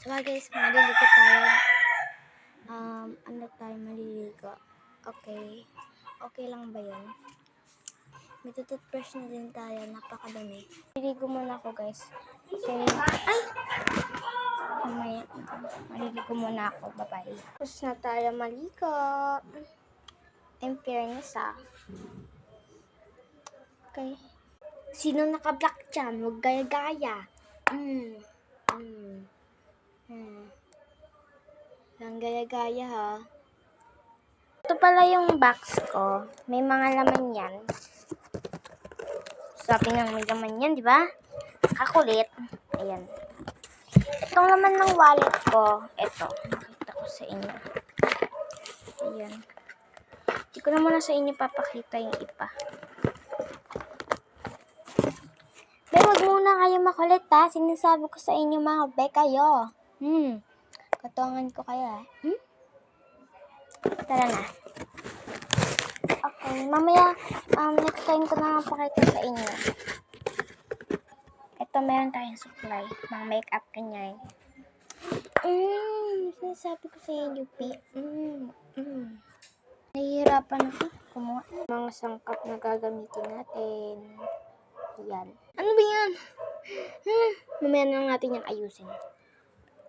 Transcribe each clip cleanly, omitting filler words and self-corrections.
Diba guys, maliligo tayo. Ano tayo maliligo? Okay. Okay lang ba yun? May tututbrush na din tayo. Napakadami. Maliligo muna ako guys. Okay. Ay! Maliligo muna ako. Bye-bye. Tapos na tayo maligo. In fairness Okay. Sino naka-black dyan? Huwag gaya-gaya. Lang gaya-gaya ha. Ito pala yung box ko. May mga laman yan. Sabi nga may laman yan, di ba? Kakulit. Ayan. Itong laman ng wallet ko, ito. Nakita ko sa inyo. Ayan. Hindi ko na muna sa inyo papakita yung ipa. Pero wag muna kayo makulit ha. Sinasabi ko sa inyo mga be kayo. Katongan ko kayo Tara na. Okay, mamaya, next time ko na pakita sa inyo. Ito, meron tayong supply. Mga makeup kanyan. Sinasabi ko sa inyo, P. Nahihirapan ako kumuha. Mga sangkap na gagamitin natin. Yan. Ano ba yan? Mamaya na natin yan ayusin.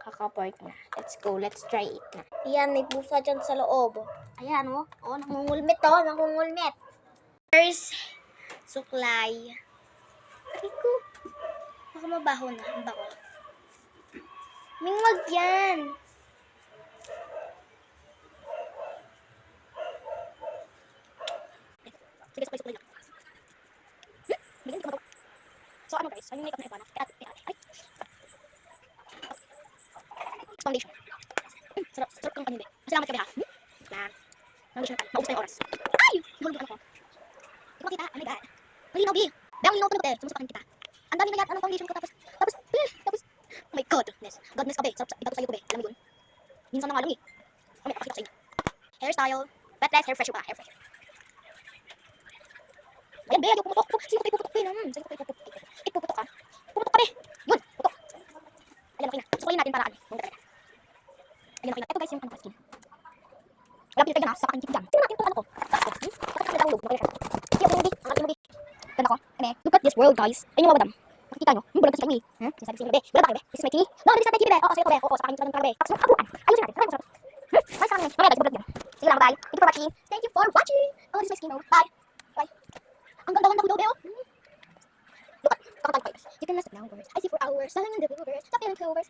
Kakaport na. Let's go. Let's try it na. Ayan, may pusa dyan sa loob. Ayan, nangungulmit nangungulmit. First, suklay. Ay ko. Baka mabaho na. Ang bako. Mingwag yan. Sige, suklay lang. Bigyan ko. So, ano guys? Ano yung makeup na iba na? Ay. Foundation. Sarap kang panindi. Salamat kami ha. Maubos na yung oras. Ay! Nahulog yung ano ko. Hindi ko makita. Oh my god. Malinaw, B. Bang, linaw ko na ko. Sumusapakan kita. Ang dami na yan. Anong foundation ko tapos. Oh my godness. Godness ka, be. Sarap iba ko sa'yo ko, be. Alam mo yun. Minsan na nga lang eh. Kami, pakita ko sa inyo. Hairstyle. Wetless, hair fresher pa. Hair fresher. Ayan, be. Ayaw pumutok. Sige ko tayo puputok, be. Sige ko tayo puputok. Puputok ka. Puputok ka, be. Yun. Puputok. Ayan, okay na. Sukulin natin para ano. Ayan, okay na. Ito guys yung ano ka skin. Wala pinitay na, sa pakinig dyan. Tingnan natin kung ano ko. Bakit sila download? Ganda ko. Look at this world, guys. Ayun yung mga madam. Nakikita nyo? Bulag kasi kayo eh. Sinasabi ko sa inyo, be. Bulag tayo, be. This is my tea. No, this is not my tea, be. Oo, sa'yo ko, be. Oo, sa pakinig talaga, be. Tapos yung habuan. Ayusin natin. Maraming masarap. Ay, sa akin. Mamaya, guys, bulag yan. Sige lang, bye. Thank you for watching. Thank you for watching. Oh, this is my skin, oh. Bye. Bye. Ang ganda-ganda ko daw, be, oh. Look at. Kakatag ko, guys. You can last now, guys. I see for hours. Salang yung the viewers. Stop yung viewers.